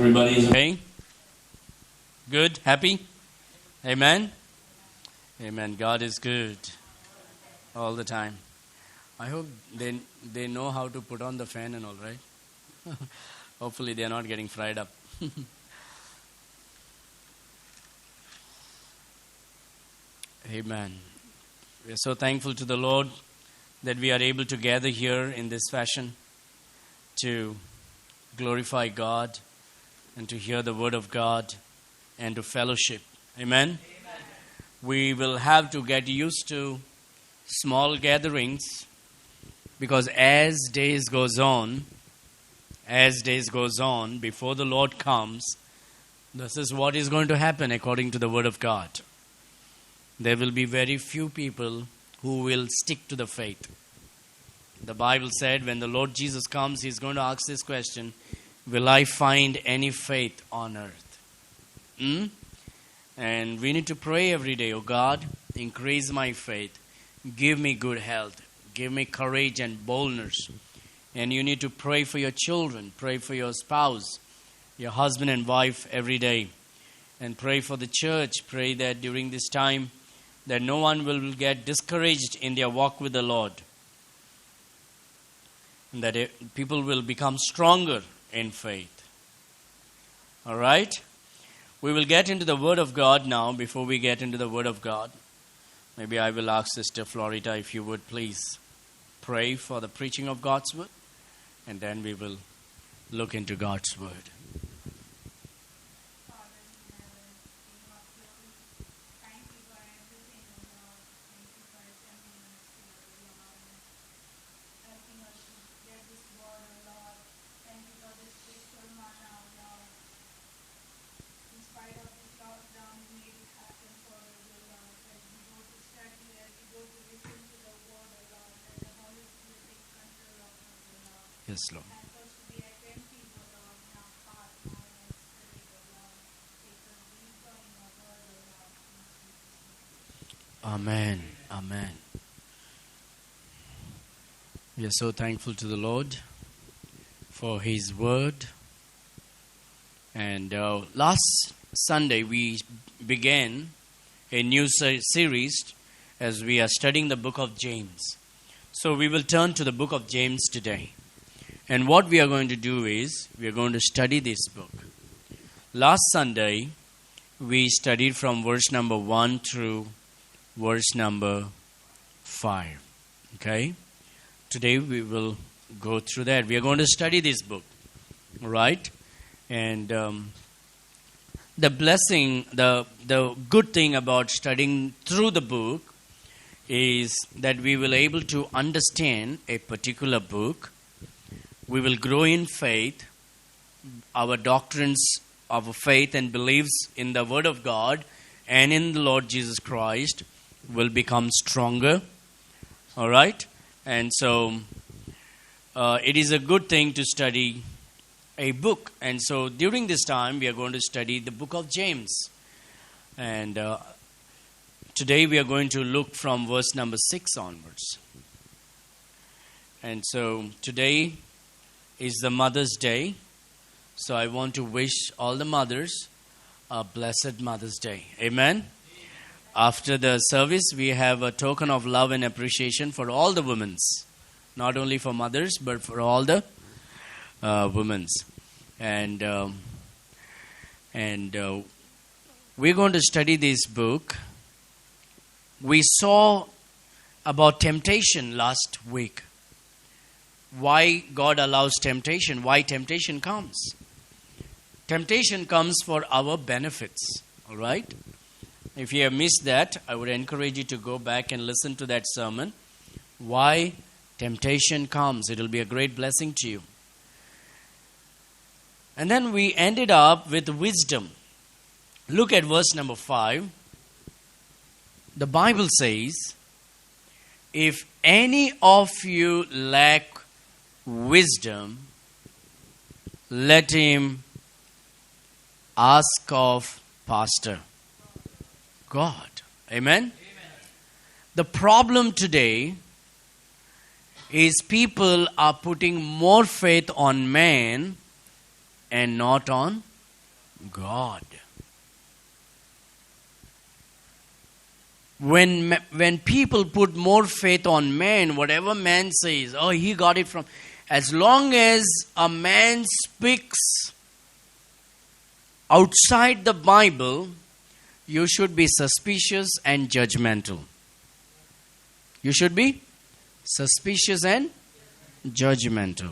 Everybody's okay? Good? Happy? Amen? Amen. God is good all the time. I hope they know how to put on the fan and all, right? Hopefully they are not getting fried up. Amen. We are so thankful to the Lord that we are able to gather here in this fashion to glorify God and to hear the word of God and to fellowship. Amen? Amen. We will have to get used to small gatherings because as days goes on, before the Lord comes, this is what is going to happen according to the word of God. There will be very few people who will stick to the faith. The Bible said when the Lord Jesus comes, He's going to ask this question, will I find any faith on earth? And we need to pray every day, oh God, increase my faith. Give me good health. Give me courage and boldness. And you need to pray for your children. Pray for your spouse, your husband and wife every day. And pray for the church. Pray that during this time that no one will get discouraged in their walk with the Lord. And that people will become stronger in faith. All right? We will get into the Word of God now. Before we get into the Word of God, maybe I will ask Sister Florita if you would please pray for the preaching of God's Word. And then we will look into God's Word. Yes, Lord. Amen. Amen. We are so thankful to the Lord for His word. And last Sunday we began a new series as we are studying the book of James. So we will turn to the book of James today. And what we are going to do is, we are going to study this book. Last Sunday, we studied from verse number 1 through verse number 5. Okay? Today we will go through that. We are going to study this book. All right? And the blessing, the good thing about studying through the book is that we will able to understand a particular book. We will grow in faith. Our doctrines of faith and beliefs in the Word of God and in the Lord Jesus Christ will become stronger. All right? And so it is a good thing to study a book. And so during this time, we are going to study the book of James. And today we are going to look from verse number 6 onwards. And so today is the Mother's Day. So I want to wish all the mothers a blessed Mother's Day. Amen? After the service, we have a token of love and appreciation for all the women. Not only for mothers, but for all the women. And we're going to study this book. We saw about temptation last week. Why God allows temptation, why temptation comes. Temptation comes for our benefits, all right? If you have missed that, I would encourage you to go back and listen to that sermon. Why temptation comes. It will be a great blessing to you. And then we ended up with wisdom. Look at verse number 5. The Bible says, if any of you lack wisdom, let him ask of Pastor God. Amen? Amen? The problem today is people are putting more faith on man and not on God. When people put more faith on man, whatever man says, oh, he got it from... As long as a man speaks outside the Bible, you should be suspicious and judgmental. You should be suspicious and judgmental.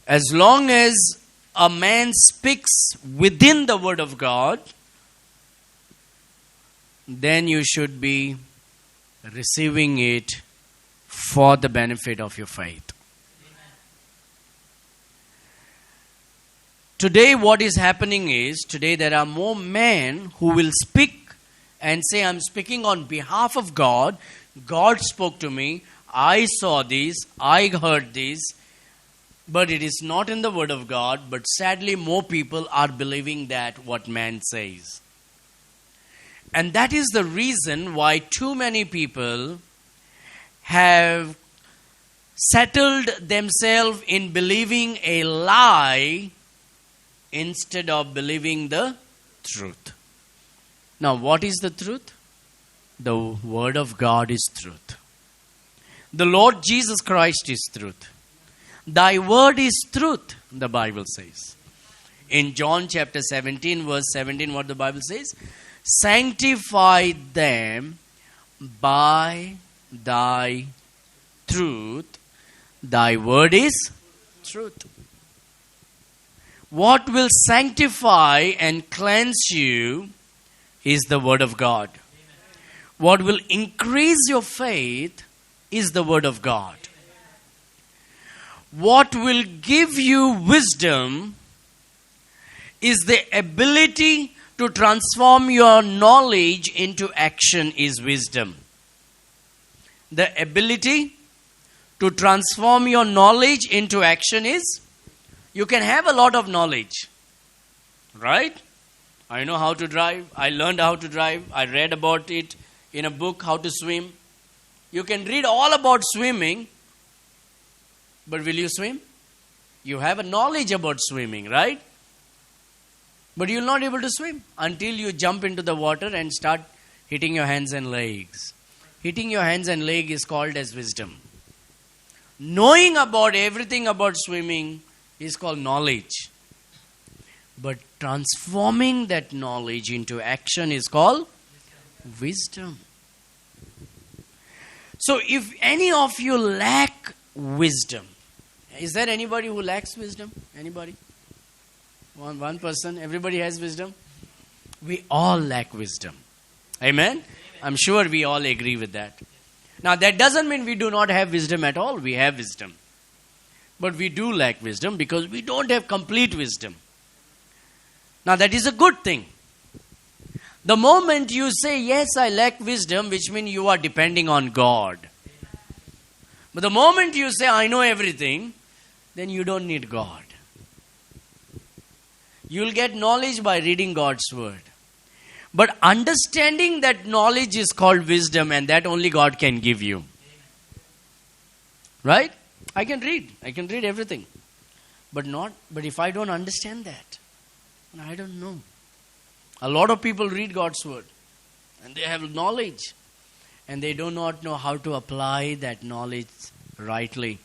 As long as a man speaks within the Word of God, then you should be receiving it for the benefit of your faith. Today what is happening is, today there are more men who will speak and say, I'm speaking on behalf of God. God spoke to me. I saw this. I heard this. But it is not in the Word of God. But sadly more people are believing that what man says. And that is the reason why too many people have settled themselves in believing a lie instead of believing the truth. Now, what is the truth? The Word of God is truth. The Lord Jesus Christ is truth. Thy word is truth, the Bible says. In John chapter 17, verse 17, what the Bible says? Sanctify them by thy truth. Thy word is truth. What will sanctify and cleanse you is the Word of God. What will increase your faith is the Word of God. What will give you wisdom is the ability to transform your knowledge into action is wisdom. The ability to transform your knowledge into action is, you can have a lot of knowledge, right? I know how to drive. I learned how to drive. I read about it in a book, how to swim. You can read all about swimming, but will you swim? You have a knowledge about swimming, right? But you're not able to swim until you jump into the water and start hitting your hands and legs. Hitting your hands and legs is called as wisdom. Knowing about everything about swimming is called knowledge. But transforming that knowledge into action is called wisdom. So if any of you lack wisdom, is there anybody who lacks wisdom? Anybody? One person? Everybody has wisdom? We all lack wisdom. Amen? I'm sure we all agree with that. Now that doesn't mean we do not have wisdom at all. We have wisdom. But we do lack wisdom because we don't have complete wisdom. Now that is a good thing. The moment you say, yes, I lack wisdom, which means you are depending on God. But the moment you say, I know everything, then you don't need God. You'll get knowledge by reading God's word. But understanding that knowledge is called wisdom, and that only God can give you. Right? I can read everything. But if I don't understand that, I don't know. A lot of people read God's word and they have knowledge and they do not know how to apply that knowledge rightly.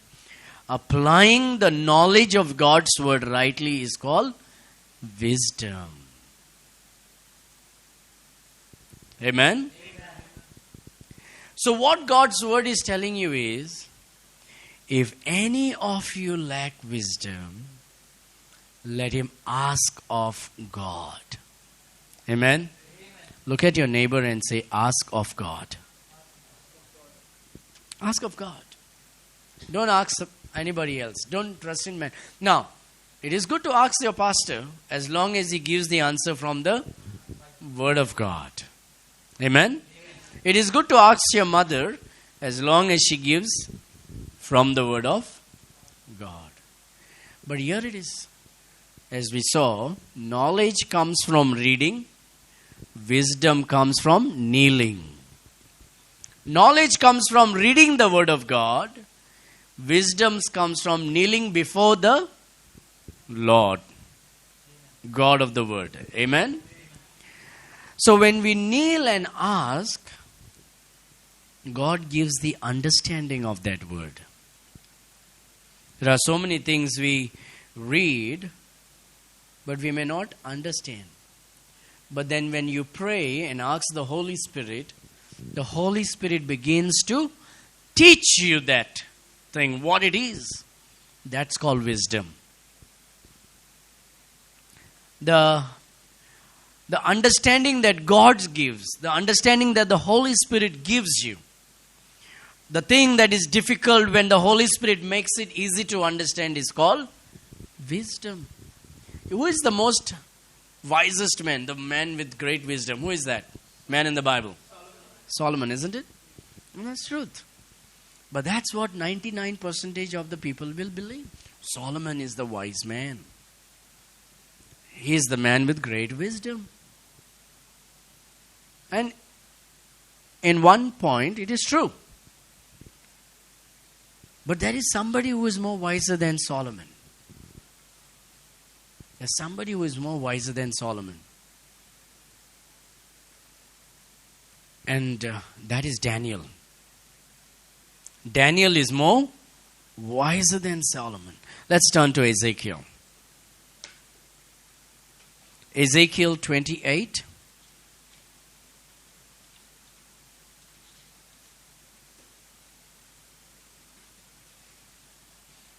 Applying the knowledge of God's word rightly is called wisdom. Amen? So what God's word is telling you is, if any of you lack wisdom, let him ask of God. Amen? Look at your neighbor and say, ask of God. Ask of God. Don't ask anybody else. Don't trust in man. Now, it is good to ask your pastor as long as he gives the answer from the Word of God. Amen? It is good to ask your mother as long as she gives from the Word of God. But here it is. As we saw, knowledge comes from reading. Wisdom comes from kneeling. Knowledge comes from reading the Word of God. Wisdom comes from kneeling before the Lord. God of the Word. Amen? So when we kneel and ask, God gives the understanding of that word. There are so many things we read, but we may not understand. But then when you pray and ask the Holy Spirit begins to teach you that thing, what it is. That's called wisdom. The understanding that God gives, the understanding that the Holy Spirit gives you, the thing that is difficult when the Holy Spirit makes it easy to understand is called wisdom. Who is the most wisest man? The man with great wisdom. Who is that man in the Bible? Solomon, isn't it? And that's truth. But that's what 99% of the people will believe. Solomon is the wise man. He is the man with great wisdom. And in one point, it is true. But there is somebody who is more wiser than Solomon. There's somebody who is more wiser than Solomon. And that is Daniel. Daniel is more wiser than Solomon. Let's turn to Ezekiel. Ezekiel 28.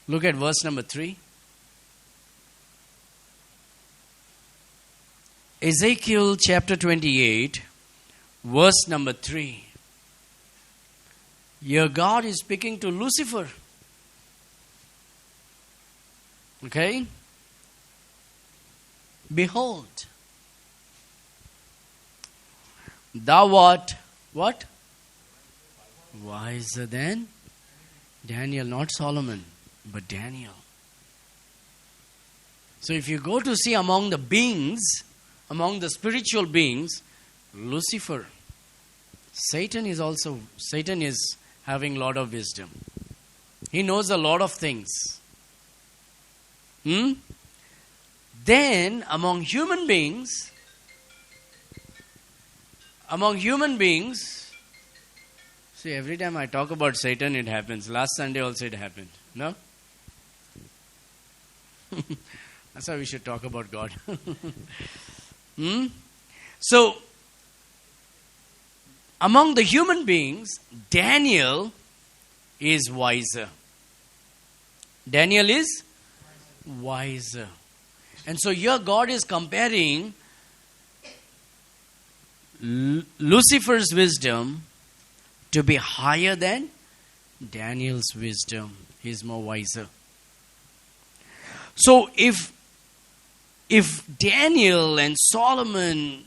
Look at verse number 3. Ezekiel chapter 28, verse number 3. Your God is speaking to Lucifer. Okay? Behold, thou art what? Wiser than Daniel, not Solomon, but Daniel. So if you go to see among the beings, among the spiritual beings, Lucifer, Satan is having a lot of wisdom. He knows a lot of things. Then among human beings, see, every time I talk about Satan, it happens. Last Sunday also it happened. No? That's why we should talk about God. So, among the human beings, Daniel is wiser. Daniel is wiser. And so here God is comparing Lucifer's wisdom to be higher than Daniel's wisdom. He's more wiser. So if Daniel and Solomon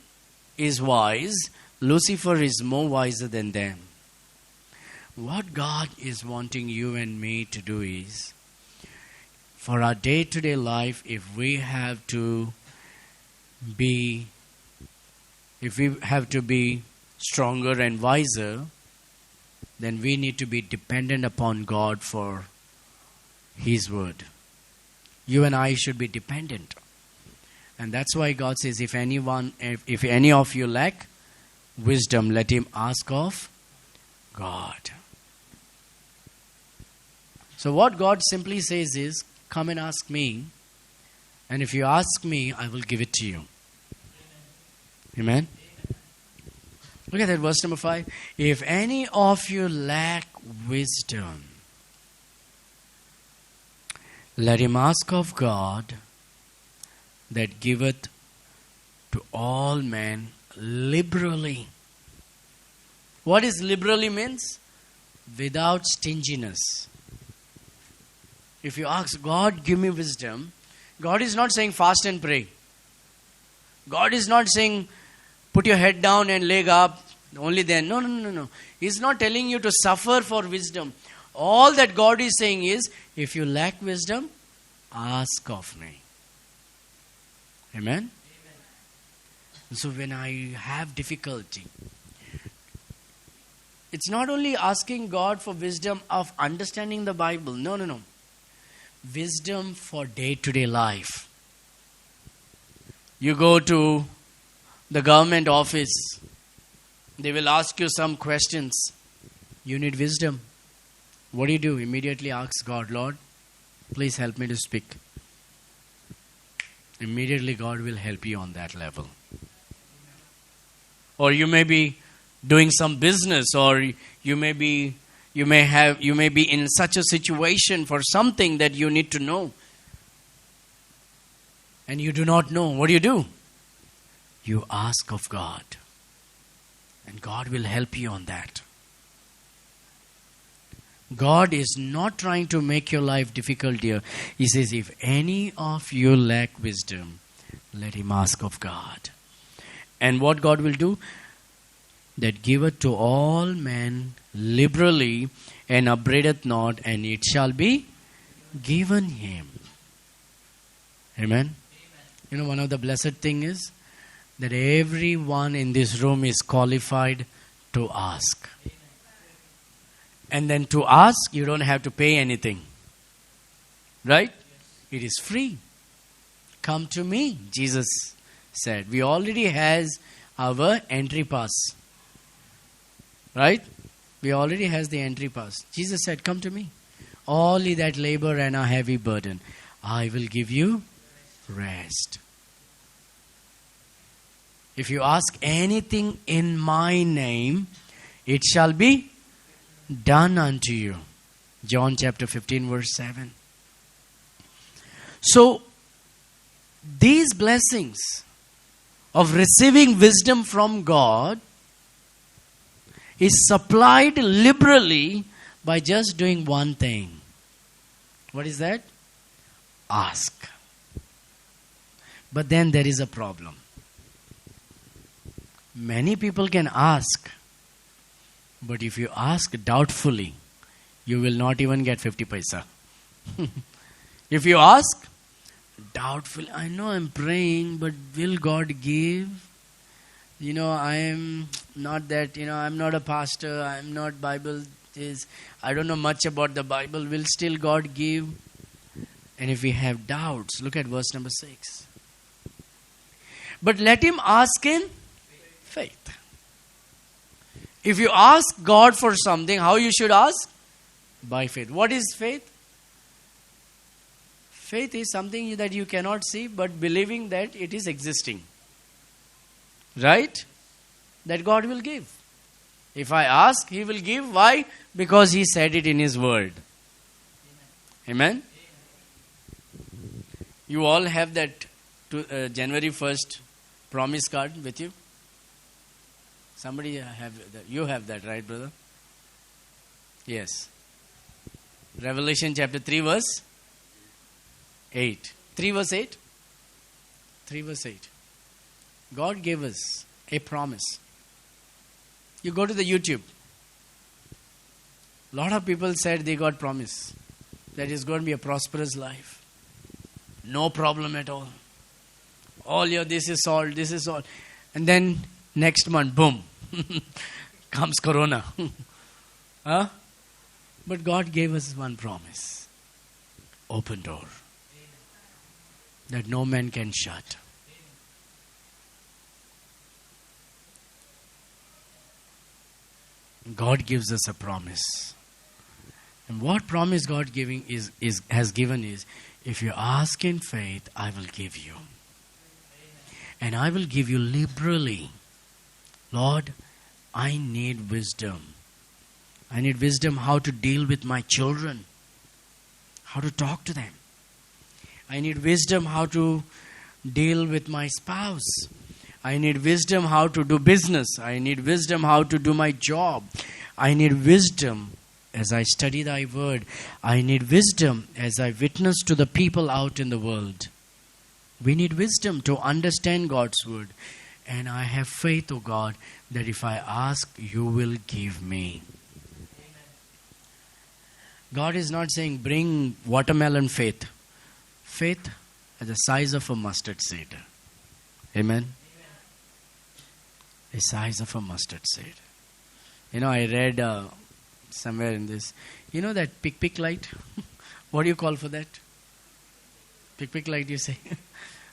is wise, Lucifer is more wiser than them. What God is wanting you and me to do is, for our day-to-day life, if we have to be stronger and wiser, then we need to be dependent upon God for His word. You and I should be dependent. And that's why God says, if any of you lack wisdom, let him ask of God. So what God simply says is, come and ask me, and if you ask me, I will give it to you. Amen? Look at that, verse number 5. If any of you lack wisdom, let him ask of God, that giveth to all men liberally. What is liberally means? Without stinginess. If you ask God, give me wisdom, God is not saying fast and pray. God is not saying put your head down and leg up, only then. No. He's not telling you to suffer for wisdom. All that God is saying is, if you lack wisdom, ask of me. Amen? Amen. So when I have difficulty, it's not only asking God for wisdom of understanding the Bible. No. Wisdom for day-to-day life. You go to the government office. They will ask you some questions. You need wisdom. What do? Immediately ask God, Lord, please help me to speak. Immediately God will help you on that level. Or you may be doing some business, or you may be in such a situation for something that you need to know. And you do not know. What do? You ask of God. And God will help you on that. God is not trying to make your life difficult here. He says, if any of you lack wisdom, let him ask of God. And what God will do? That giveth to all men liberally, and upbraideth not, and it shall be given him. Amen? You know, one of the blessed thing is that everyone in this room is qualified to ask. And then to ask, you don't have to pay anything. Right? It is free. Come to me, Jesus said. We already has our entry pass. Right? We already has the entry pass. Jesus said, come to me. All ye that labor and are heavy burden, I will give you rest. If you ask anything in my name, it shall be done unto you. John chapter 15 verse 7. So, these blessings of receiving wisdom from God is supplied liberally by just doing one thing. What is that? Ask. But then there is a problem. Many people can ask, but if you ask doubtfully, you will not even get 50 paisa. If you ask doubtfully, I know I'm praying, but will God give? You know, I am not that, I'm not a pastor, I'm not Bible, I don't know much about the Bible. Will still God give? And if we have doubts, look at verse number 6. But let him ask in faith. If you ask God for something, how you should ask? By faith. What is faith? Faith is something that you cannot see, but believing that it is existing. Right? That God will give. If I ask, He will give. Why? Because He said it in His word. Amen? You all have that January 1st promise card with you? Somebody have that. You have that, right, brother? Yes. Revelation chapter 3 verse 8. 3 verse 8? 3 verse 8. God gave us a promise. You go to the YouTube. A lot of people said they got promise. That is going to be a prosperous life. No problem at all. All your this is all, this is all. And then next month, boom, comes Corona. Huh? But God gave us one promise. Open door. That no man can shut. God gives us a promise. And what promise God has given is, if you ask in faith, I will give you. And I will give you liberally. Lord, I need wisdom. I need wisdom how to deal with my children. How to talk to them. I need wisdom how to deal with my spouse. I need wisdom how to do business. I need wisdom how to do my job. I need wisdom as I study thy word. I need wisdom as I witness to the people out in the world. We need wisdom to understand God's word. And I have faith, O God, that if I ask, you will give me. God is not saying bring watermelon faith. Faith as the size of a mustard seed. Amen? The size of a mustard seed. I read somewhere in this. You know that pick light? What do you call for that? Pick light, you say?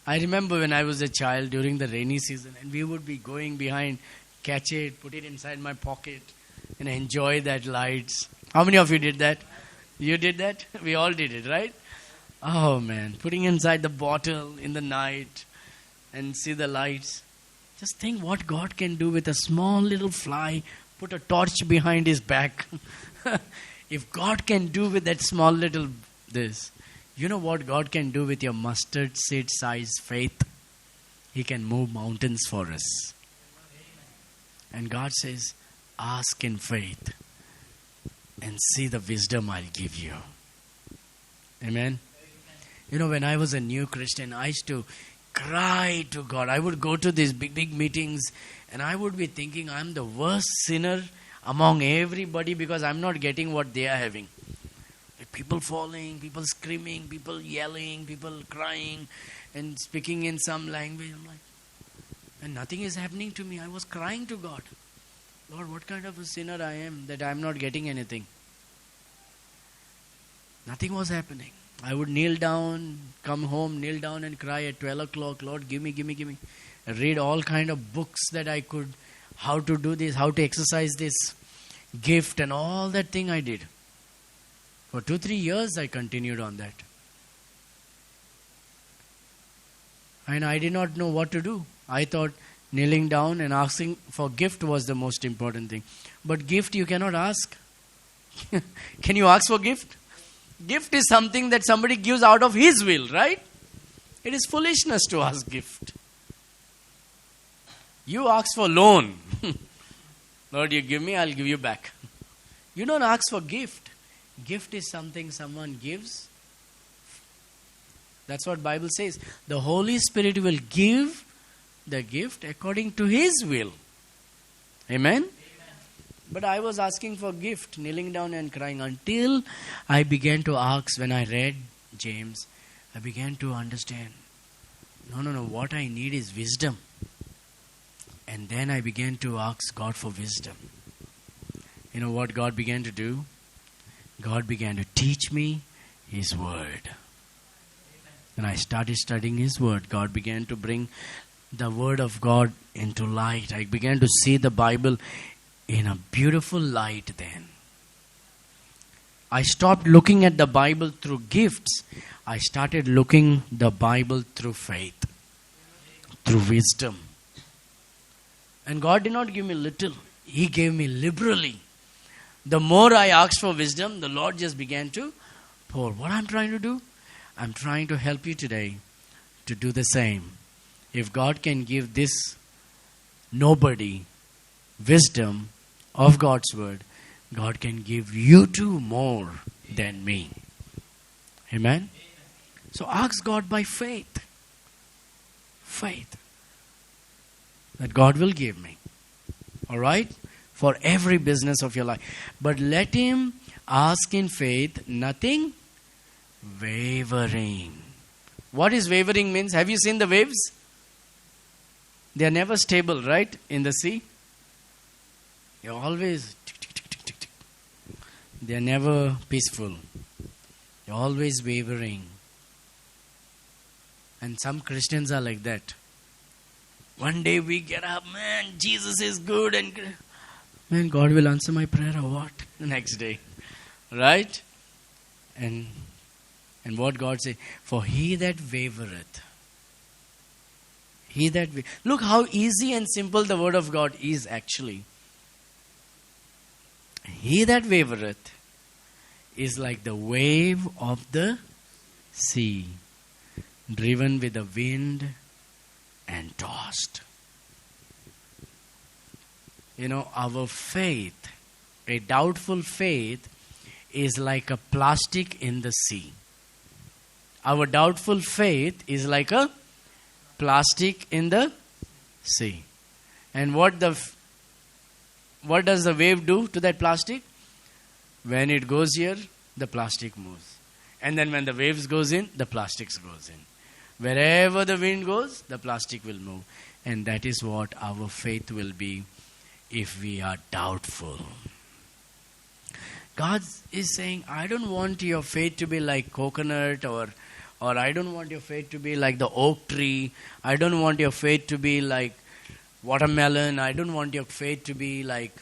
I remember when I was a child during the rainy season, and we would be going behind, catch it, put it inside my pocket, and enjoy that lights. How many of you did that? You did that? We all did it, right? Oh man, putting inside the bottle in the night and see the lights. Just think what God can do with a small little fly, put a torch behind his back. If God can do with that small little this, you know what God can do with your mustard seed size faith? He can move mountains for us. And God says, ask in faith and see the wisdom I'll give you. Amen. You know, when I was a new Christian, I used to cry to God. I would go to these big meetings and I would be thinking I'm the worst sinner among everybody because I'm not getting what they are having. Like people falling, people screaming, people yelling, people crying and speaking in some language. I'm like, and nothing is happening to me. I was crying to God. Lord, what kind of a sinner I am that I'm not getting anything? Nothing was happening. I would kneel down, come home, kneel down and cry at 12 o'clock. Lord, give me. I read all kind of books that I could, how to do this, how to exercise this gift and all that thing I did. For 2-3 years I continued on that. And I did not know what to do. I thought kneeling down and asking for gift was the most important thing. But gift you cannot ask. Can you ask for gift? Gift is something that somebody gives out of his will, right? It is foolishness to ask gift. You ask for loan. Lord, you give me, I'll give you back. You don't ask for gift. Gift is something someone gives. That's what Bible says. The Holy Spirit will give the gift according to His will. Amen? But I was asking for gift, kneeling down and crying until I began to ask when I read James. I began to understand. No. What I need is wisdom. And then I began to ask God for wisdom. You know what God began to do? God began to teach me His Word. When I started studying His Word, God began to bring the Word of God into light. I began to see the Bible in a beautiful light then. I stopped looking at the Bible through gifts. I started looking the Bible through faith, through wisdom. And God did not give me little. He gave me liberally. The more I asked for wisdom, the Lord just began to pour. What I'm trying to do? I'm trying to help you today to do the same. If God can give this nobody wisdom of God's Word, God can give you too more than me. Amen? So ask God by faith. Faith. That God will give me. Alright? For every business of your life. But let him ask in faith, nothing wavering. What is wavering means? Have you seen the waves? They are never stable, right? In the sea. They are always tick, tick, tick, tick, tick, tick. They are never peaceful. They are always wavering. And some Christians are like that. One day we get up, man, Jesus is good, and man, God will answer my prayer or what? The next day. Right? And what God says, for he that wavereth. Look how easy and simple the word of God is actually. He that wavereth is like the wave of the sea, driven with the wind and tossed. You know, our faith, a doubtful faith, is like a plastic in the sea. Our doubtful faith is like a plastic in the sea. And what does the wave do to that plastic? When it goes here, the plastic moves. And then when the waves goes in, the plastic goes in. Wherever the wind goes, the plastic will move. And that is what our faith will be if we are doubtful. God is saying, I don't want your faith to be like coconut or Or I don't want your faith to be like the oak tree. I don't want your faith to be like watermelon. I don't want your faith to be like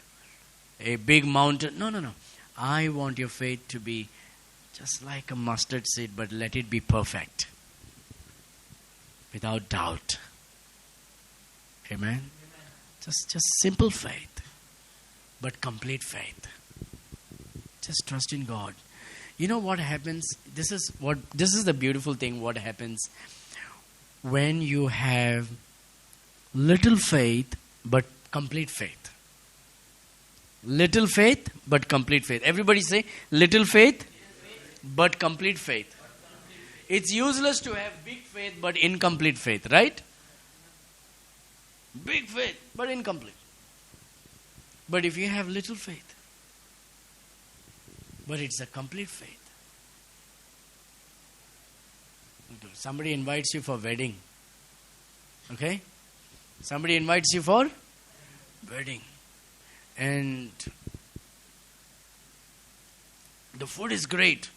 a big mountain. No, no, no. I want your faith to be just like a mustard seed, but let it be perfect. Without doubt. Amen? Just simple faith, but complete faith. Just trust in God. You know what happens? This is the beautiful thing. What happens when you have little faith but complete faith? Little faith but complete faith. Everybody say little faith but complete faith. It's useless to have big faith but incomplete faith, right? Big faith but incomplete. But if you have little faith, but it's a complete faith. Somebody invites you for wedding. Okay? Somebody invites you for wedding. And the food is great.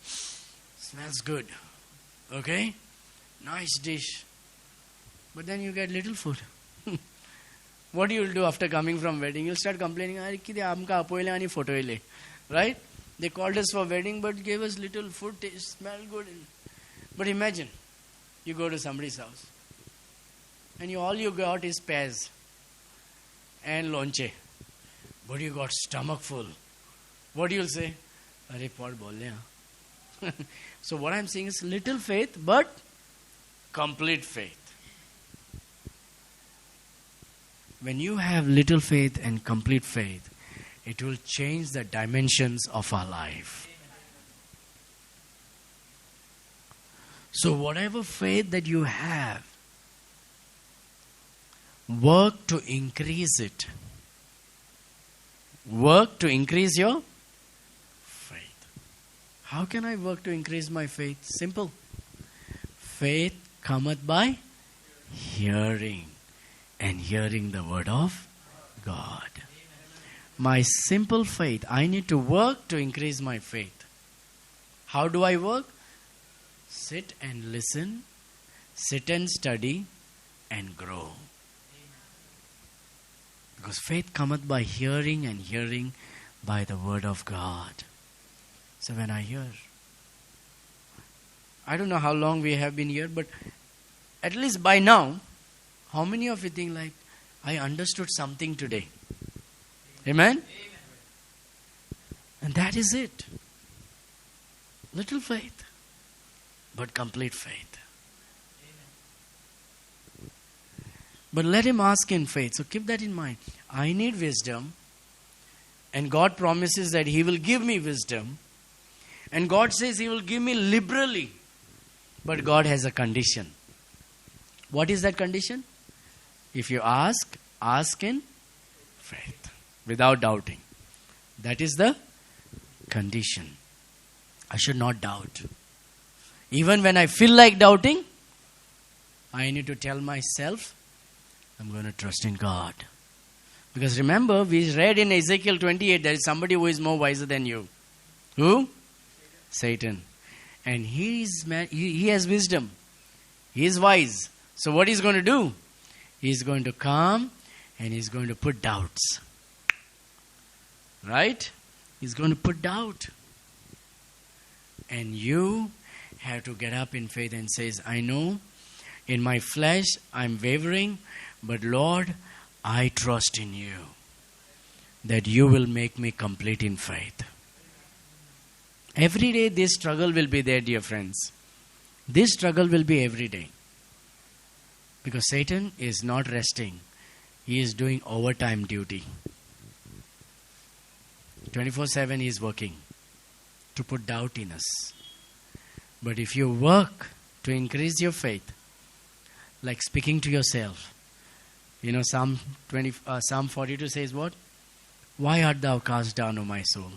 Smells good. Okay? Nice dish. But then you get little food. What you will do after coming from wedding? You'll start complaining, right? They called us for wedding but gave us little food, taste, smell good. But imagine, you go to somebody's house and all you got is pears and lonche. But you got stomach full. What do you say? Are pot bole. So what I'm saying is little faith but complete faith. When you have little faith and complete faith, it will change the dimensions of our life. So whatever faith that you have, work to increase it. Work to increase your faith. How can I work to increase my faith? Simple. Faith cometh by hearing, and hearing the word of God. My simple faith, I need to work to increase my faith. How do I work? Sit and listen, sit and study, and grow. Because faith cometh by hearing, and hearing by the word of God. So when I hear, I don't know how long we have been here, but at least by now, how many of you think like, I understood something today? Amen? And that is it. Little faith, but complete faith. But let him ask in faith. So keep that in mind. I need wisdom. And God promises that he will give me wisdom. And God says he will give me liberally. But God has a condition. What is that condition? If you ask in faith. Without doubting. That is the condition. I should not doubt. Even when I feel like doubting, I need to tell myself, I'm going to trust in God. Because remember, we read in Ezekiel 28, there is somebody who is more wiser than you. Who? Satan. And he has wisdom. He is wise. So what he's going to do? He's going to come and he's going to put doubts. Right? He's going to put doubt. And you have to get up in faith and says, I know in my flesh I'm wavering, but Lord, I trust in you that you will make me complete in faith. Every day this struggle will be there, dear friends. This struggle will be every day. Because Satan is not resting. He is doing overtime duty. 24/7 he is working to put doubt in us. But if you work to increase your faith, like speaking to yourself, Psalm 42 says what? Why art thou cast down, O my soul?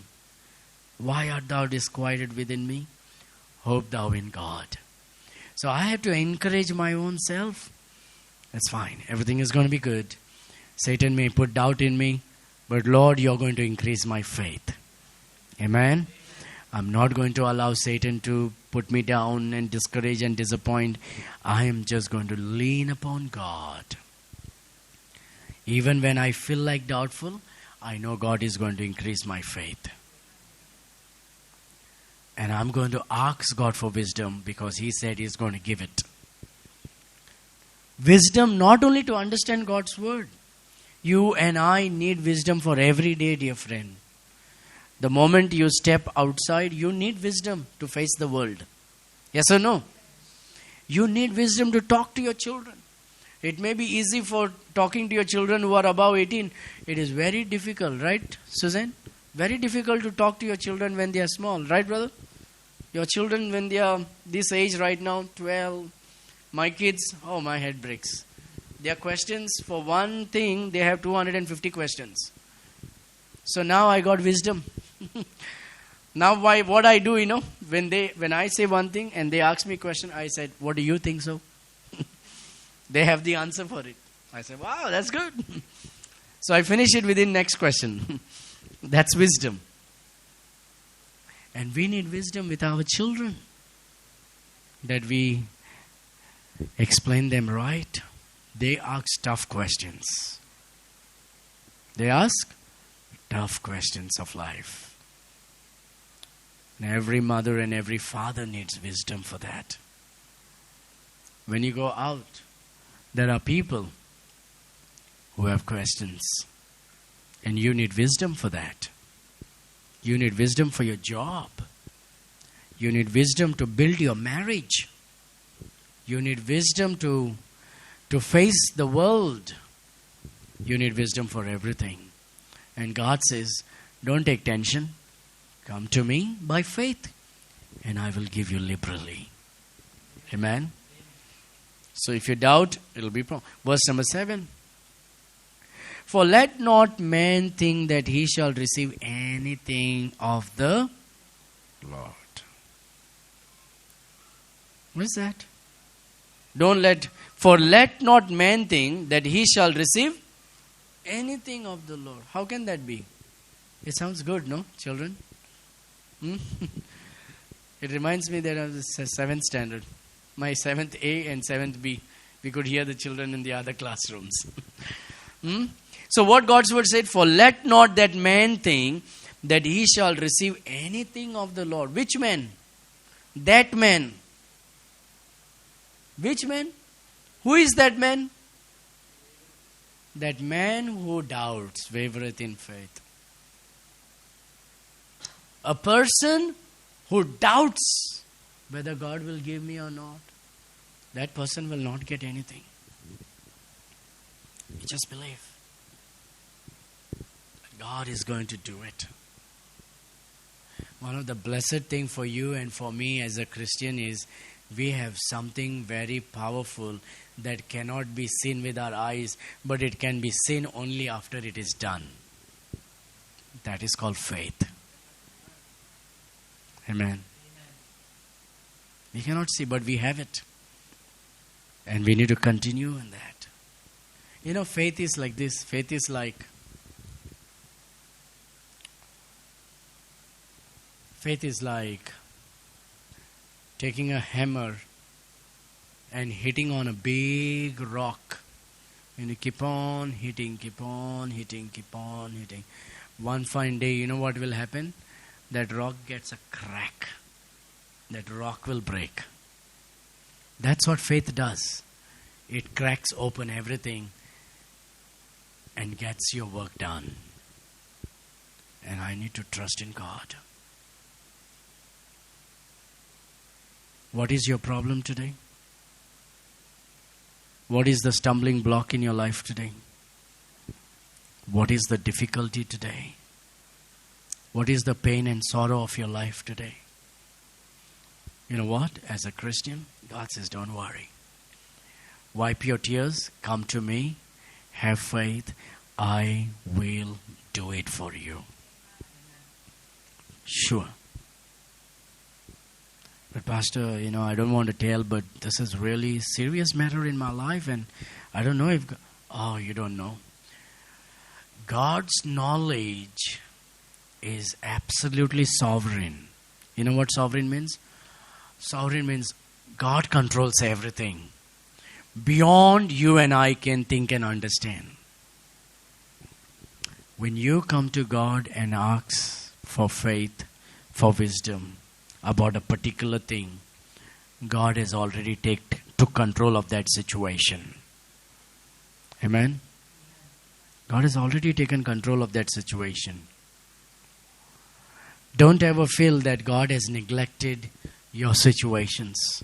Why art thou disquieted within me? Hope thou in God. So I have to encourage my own self. That's fine. Everything is going to be good. Satan may put doubt in me, but Lord, you're going to increase my faith. Amen? I'm not going to allow Satan to put me down and discourage and disappoint. I am just going to lean upon God. Even when I feel like doubtful, I know God is going to increase my faith. And I'm going to ask God for wisdom because He said He's going to give it. Wisdom not only to understand God's word. You and I need wisdom for every day, dear friend. The moment you step outside, you need wisdom to face the world. Yes or no? You need wisdom to talk to your children. It may be easy for talking to your children who are above 18. It is very difficult, right, Suzanne? Very difficult to talk to your children when they are small. Right, brother? Your children when they are this age right now, 12. My kids, oh, my head breaks. Their questions, for one thing, they have 250 questions. So now I got wisdom. Now what I do, when I say one thing and they ask me a question, I said, what do you think so? They have the answer for it. I said, wow, that's good. So I finish it within next question. That's wisdom. And we need wisdom with our children. That we explain them right. They ask tough questions. They ask tough questions of life. And every mother and every father needs wisdom for that. When you go out, there are people who have questions. And you need wisdom for that. You need wisdom for your job. You need wisdom to build your marriage. You need wisdom to face the world. You need wisdom for everything. And God says, don't take tension. Come to me by faith, and I will give you liberally. Amen? So if you doubt, it will be problem. Verse number 7. For let not man think that he shall receive anything of the Lord. What is that? For let not man think that he shall receive anything of the Lord. How can that be? It sounds good, no, children? It reminds me that of the 7th standard. My 7th A and 7th B. We could hear the children in the other classrooms. So what God's word said, for let not that man think that he shall receive anything of the Lord. Which man? That man. Which man? Who is that man? That man who doubts, wavereth in faith. A person who doubts whether God will give me or not, that person will not get anything. You just believe. God is going to do it. One of the blessed things for you and for me as a Christian is we have something very powerful that cannot be seen with our eyes, but it can be seen only after it is done. That is called faith. Amen. We cannot see, but we have it. And we need to continue in that. Faith is like this. Faith is like taking a hammer and hitting on a big rock. And you keep on hitting. One fine day, you know what will happen? That rock gets a crack. That rock will break. That's what faith does. It cracks open everything and gets your work done. And I need to trust in God. What is your problem today? What is the stumbling block in your life today? What is the difficulty today? What is the pain and sorrow of your life today? You know what? As a Christian, God says, don't worry. Wipe your tears. Come to me. Have faith. I will do it for you. Sure. But Pastor, I don't want to tell, but this is really serious matter in my life, and I don't know if... you don't know. God's knowledge is absolutely sovereign. You know what sovereign means? Sovereign means God controls everything. Beyond you and I can think and understand. When you come to God and ask for faith, for wisdom about a particular thing, God has already took control of that situation. Amen? God has already taken control of that situation. Don't ever feel that God has neglected your situations.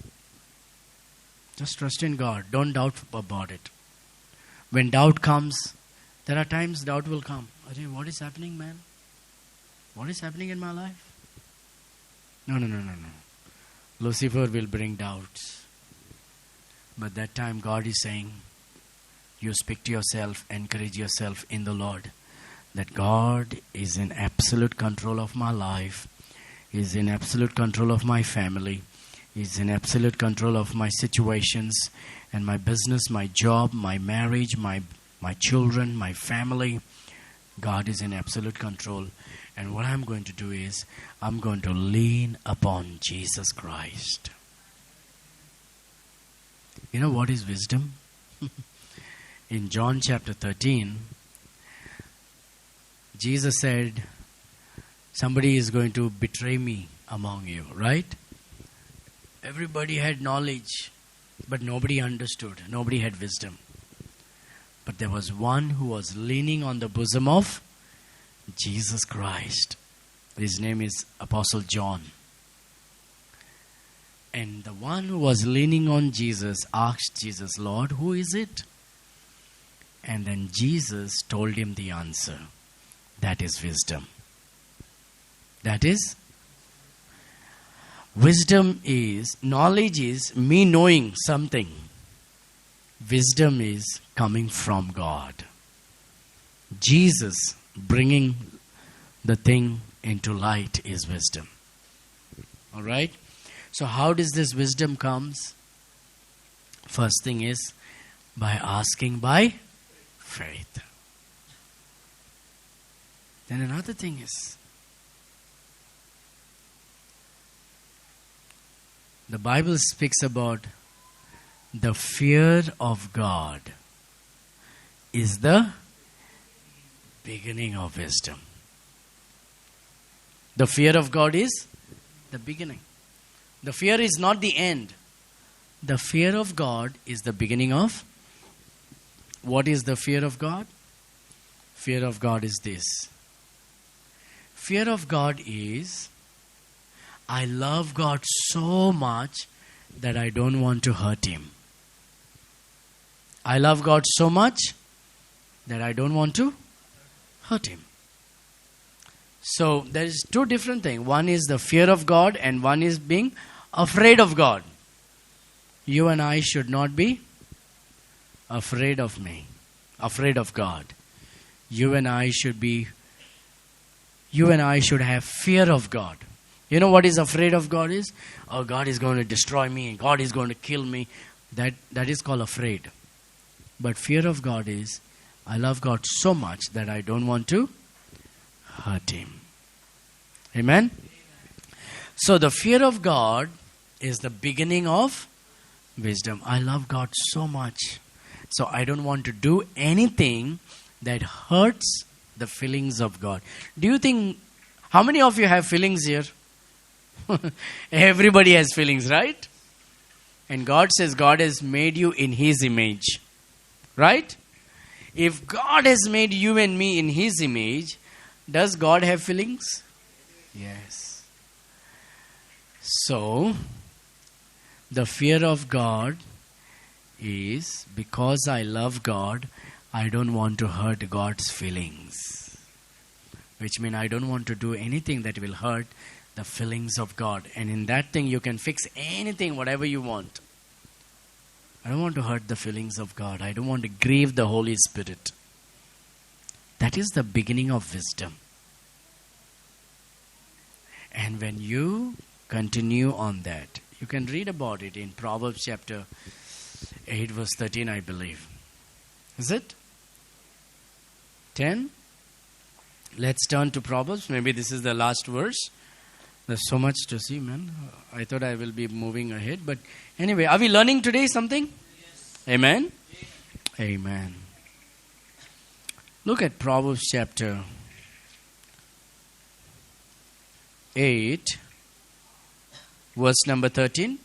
Just trust in God. Don't doubt about it. When doubt comes, there are times doubt will come. What is happening, man? What is happening in my life? No. Lucifer will bring doubts. But that time God is saying, you speak to yourself, encourage yourself in the Lord, that God is in absolute control of my life, is in absolute control of my family, is in absolute control of my situations and my business, my job, my marriage, my children, my family. God is in absolute control. And what I'm going to do is, I'm going to lean upon Jesus Christ. You know what is wisdom? In John chapter 13, Jesus said, somebody is going to betray me among you, right? Everybody had knowledge, but nobody understood. Nobody had wisdom. But there was one who was leaning on the bosom of Jesus Christ. His name is Apostle John. And the one who was leaning on Jesus asked Jesus, Lord, who is it? And then Jesus told him the answer. That is wisdom. That is wisdom is, knowledge is me knowing something. Wisdom is coming from God. Jesus bringing the thing into light is wisdom. Alright? So how does this wisdom comes? First thing is by asking by faith. Then another thing is, the Bible speaks about the fear of God is the beginning of wisdom. The fear of God is the beginning. The fear is not the end. The fear of God is the beginning of. What is the fear of God? Fear of God is this. Fear of God is, I love God so much that I don't want to hurt Him. I love God so much that I don't want to hurt Him. So there is two different things. One is the fear of God and one is being afraid of God. You and I should not be afraid of God. You and I should have fear of God. You know what is afraid of God is? Oh, God is going to destroy me and God is going to kill me. That is called afraid. But fear of God is, I love God so much that I don't want to hurt Him. Amen? So the fear of God is the beginning of wisdom. I love God so much, so I don't want to do anything that hurts the feelings of God. Do you think, how many of you have feelings here? Everybody has feelings, right? And God says God has made you in His image. Right? If God has made you and me in His image, does God have feelings? Yes. So, the fear of God is, because I love God, I don't want to hurt God's feelings. Which means I don't want to do anything that will hurt the feelings of God. And in that thing you can fix anything, whatever you want. I don't want to hurt the feelings of God. I don't want to grieve the Holy Spirit. That is the beginning of wisdom. And when you continue on that, you can read about it in Proverbs chapter 8 verse 13, I believe. Is it? 10? Let's turn to Proverbs. Maybe this is the last verse. There's so much to see, man. I thought I will be moving ahead. But anyway, are we learning today something? Yes. Amen? Amen. Look at Proverbs chapter 8, verse number 13.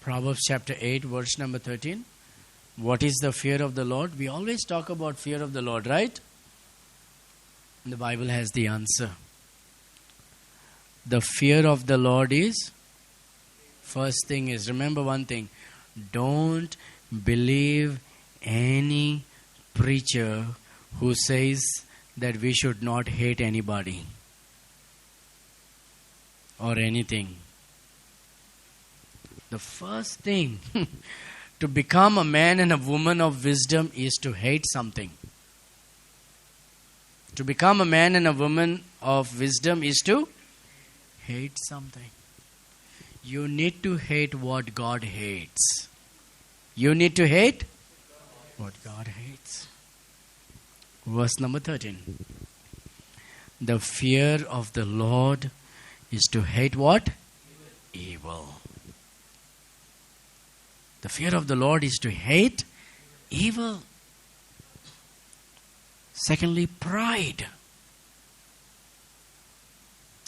Proverbs chapter 8, verse number 13. What is the fear of the Lord? We always talk about fear of the Lord, right? And the Bible has the answer. The fear of the Lord is, first thing is, remember one thing, don't believe any preacher who says that we should not hate anybody or anything. The first thing to become a man and a woman of wisdom is to hate something. To become a man and a woman of wisdom is to hate something. You need to hate what God hates. You need to hate what God hates. Verse number 13. The fear of the Lord is to hate what? Evil. The fear of the Lord is to hate evil. Secondly, pride.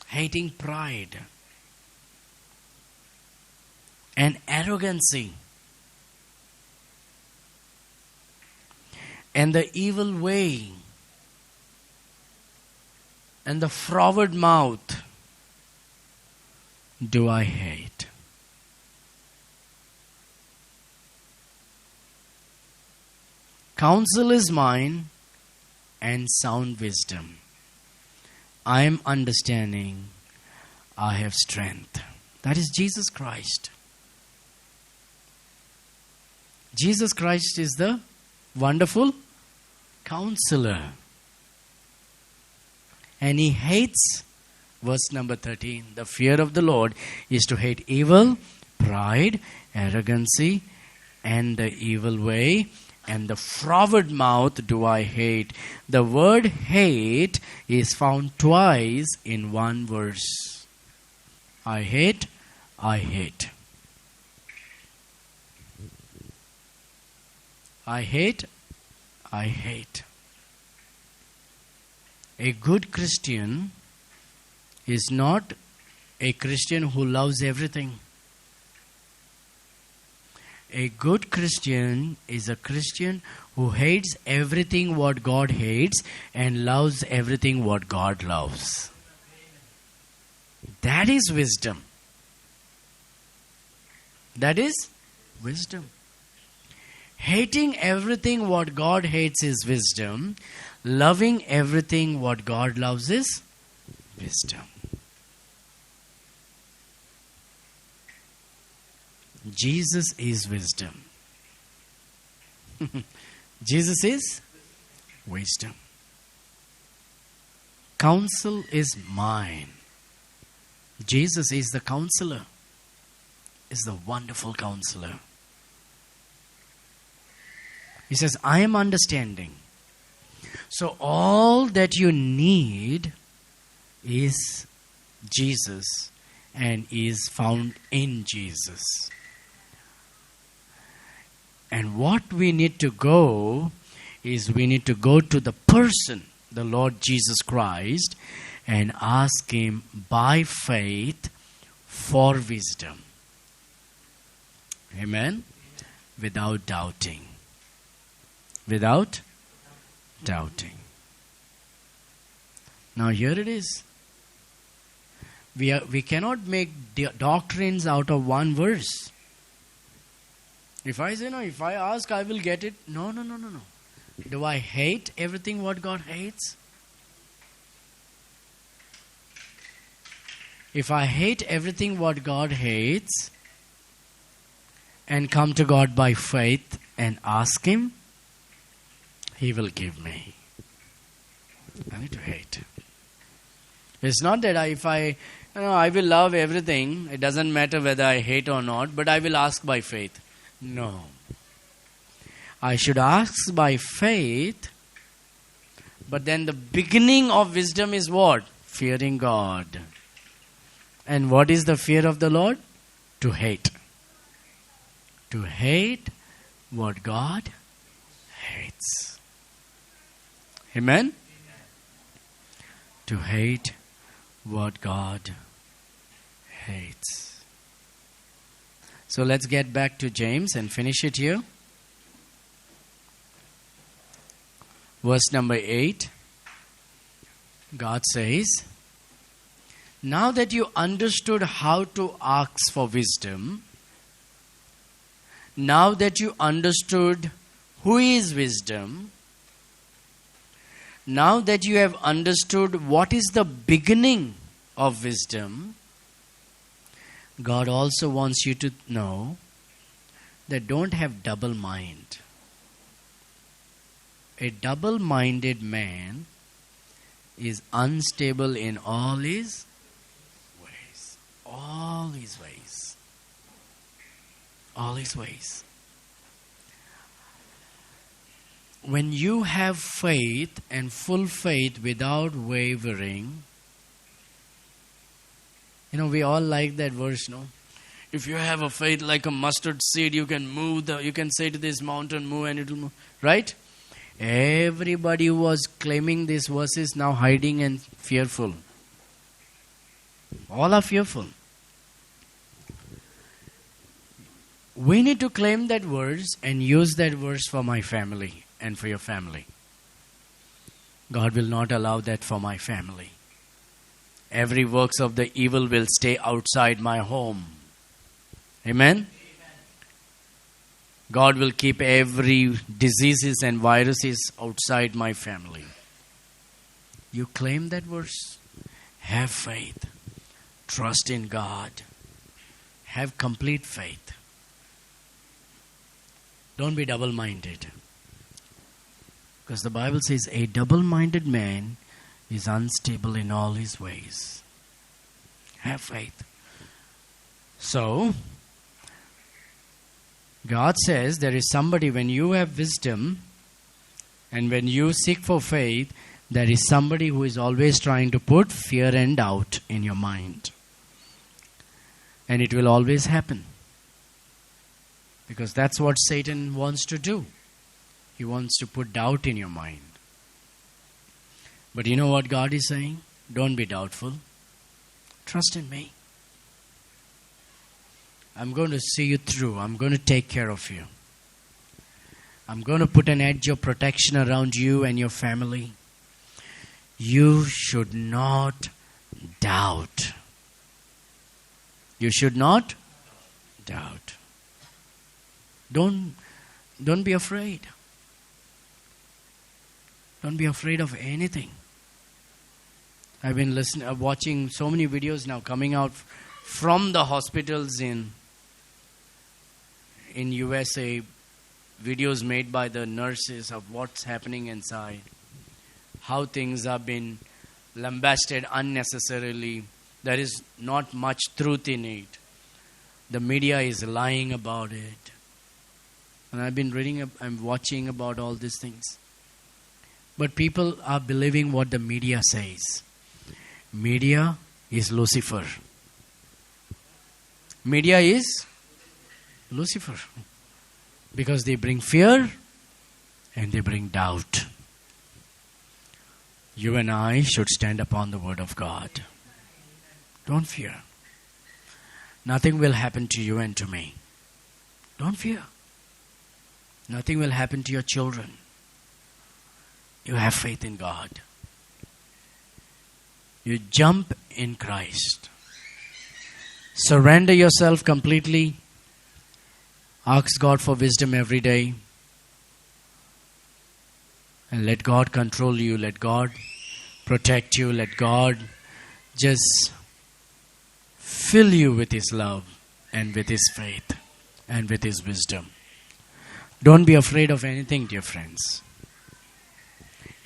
Hating pride. And arrogancy. And the evil way. And the froward mouth do I hate. Counsel is mine and sound wisdom. I am understanding. I have strength. That is Jesus Christ. Jesus Christ is the wonderful counselor. And he hates, verse number 13, the fear of the Lord is to hate evil, pride, arrogancy, and the evil way. And the froward mouth do I hate. The word hate is found twice in one verse. I hate, I hate. I hate, I hate. A good Christian is not a Christian who loves everything. A good Christian is a Christian who hates everything what God hates and loves everything what God loves. That is wisdom. That is wisdom. Hating everything what God hates is wisdom. Loving everything what God loves is wisdom. Jesus is wisdom. Jesus is wisdom. Counsel is mine. Jesus is the counselor. Is the wonderful counselor. He says, I am understanding. So all that you need is Jesus and is found in Jesus. And what we need to go is we need to go to the person, the Lord Jesus Christ, and ask Him by faith for wisdom. Amen? Without doubting. Without doubting. Now here it is. We cannot make doctrines out of one verse. If I say, no, if I ask, I will get it. No. Do I hate everything what God hates? If I hate everything what God hates and come to God by faith and ask Him, He will give me. I need to hate. It's not that I will love everything. It doesn't matter whether I hate or not, but I will ask by faith. No. I should ask by faith, but then the beginning of wisdom is what? Fearing God. And what is the fear of the Lord? To hate. To hate what God hates. Amen? To hate what God hates. So let's get back to James and finish it here. Verse number 8. God says, now that you understood how to ask for wisdom, now that you understood who is wisdom, now that you have understood what is the beginning of wisdom, God also wants you to know that don't have double mind. A double-minded man is unstable in all his ways. All his ways. All his ways. When you have faith and full faith without wavering, we all like that verse, no? If you have a faith like a mustard seed, you can you can say to this mountain, move, and it will move. Right? Everybody who was claiming these verses now hiding and fearful. All are fearful. We need to claim that verse and use that verse for my family and for your family. God will not allow that for my family. Every works of the evil will stay outside my home. Amen? God will keep every diseases and viruses outside my family. You claim that verse. Have faith. Trust in God. Have complete faith. Don't be double-minded. Because the Bible says a double-minded man is unstable in all his ways. Have faith. So, God says there is somebody, when you have wisdom and when you seek for faith, there is somebody who is always trying to put fear and doubt in your mind. And it will always happen. Because that's what Satan wants to do. He wants to put doubt in your mind. But you know what God is saying? Don't be doubtful. Trust in me. I'm going to see you through. I'm going to take care of you. I'm going to put an edge of protection around you and your family. You should not doubt. You should not doubt. Don't be afraid. Don't be afraid of anything. I've been watching so many videos now coming out from the hospitals in USA, videos made by the nurses of what's happening inside, how things have been lambasted unnecessarily. There is not much truth in it. The media is lying about it. And I've been I'm watching about all these things. But people are believing what the media says. Media is Lucifer. Media is Lucifer. Because they bring fear and they bring doubt. You and I should stand upon the word of God. Don't fear. Nothing will happen to you and to me. Don't fear. Nothing will happen to your children. You have faith in God. You jump in Christ. Surrender yourself completely. Ask God for wisdom every day. And let God control you. Let God protect you. Let God just fill you with His love and with His faith and with His wisdom. Don't be afraid of anything, dear friends.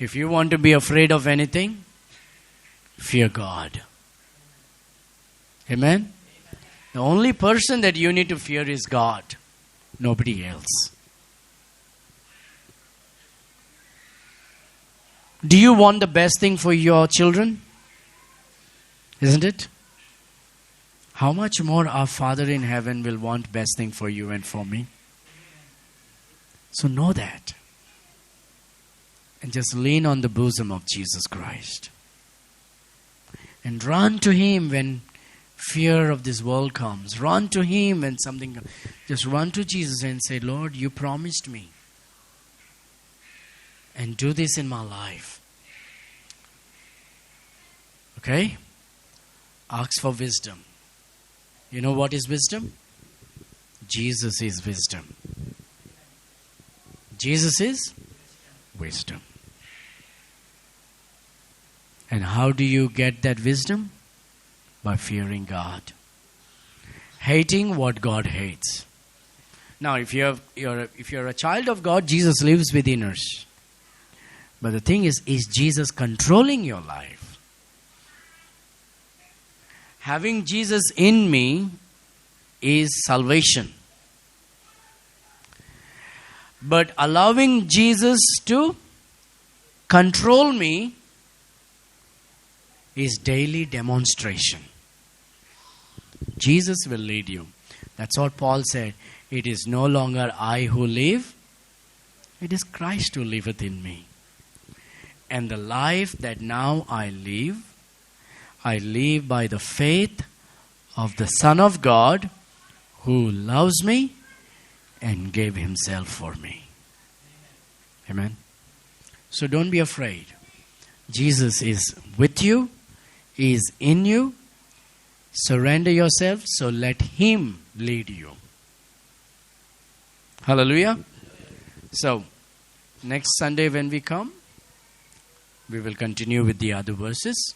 If you want to be afraid of anything, fear God. Amen? The only person that you need to fear is God. Nobody else. Do you want the best thing for your children? Isn't it? how much more our Father in heaven will want best thing for you and for me? So know that. And just lean on the bosom of Jesus Christ. And run to Him when fear of this world comes. Run to Him when something comes. Just run to Jesus and say, Lord, you promised me. And do this in my life. Okay? Ask for wisdom. You know what is wisdom? Jesus is wisdom. Jesus is wisdom. And how do you get that wisdom? By fearing God. Hating what God hates. Now, if you're a child of God, Jesus lives within us. But the thing is Jesus controlling your life? Having Jesus in me is salvation. But allowing Jesus to control me is daily demonstration. Jesus will lead you. That's what Paul said. It is no longer I who live. It is Christ who liveth in me. And the life that now I live by the faith of the Son of God who loves me and gave Himself for me. Amen. So don't be afraid. Jesus is with you. He is in you. Surrender yourself, so let Him lead you. Hallelujah. So, next Sunday when we come, we will continue with the other verses.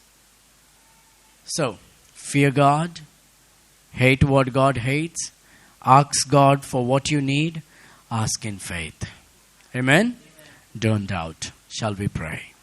So, fear God, hate what God hates, ask God for what you need, ask in faith. Amen? Don't doubt. Shall we pray?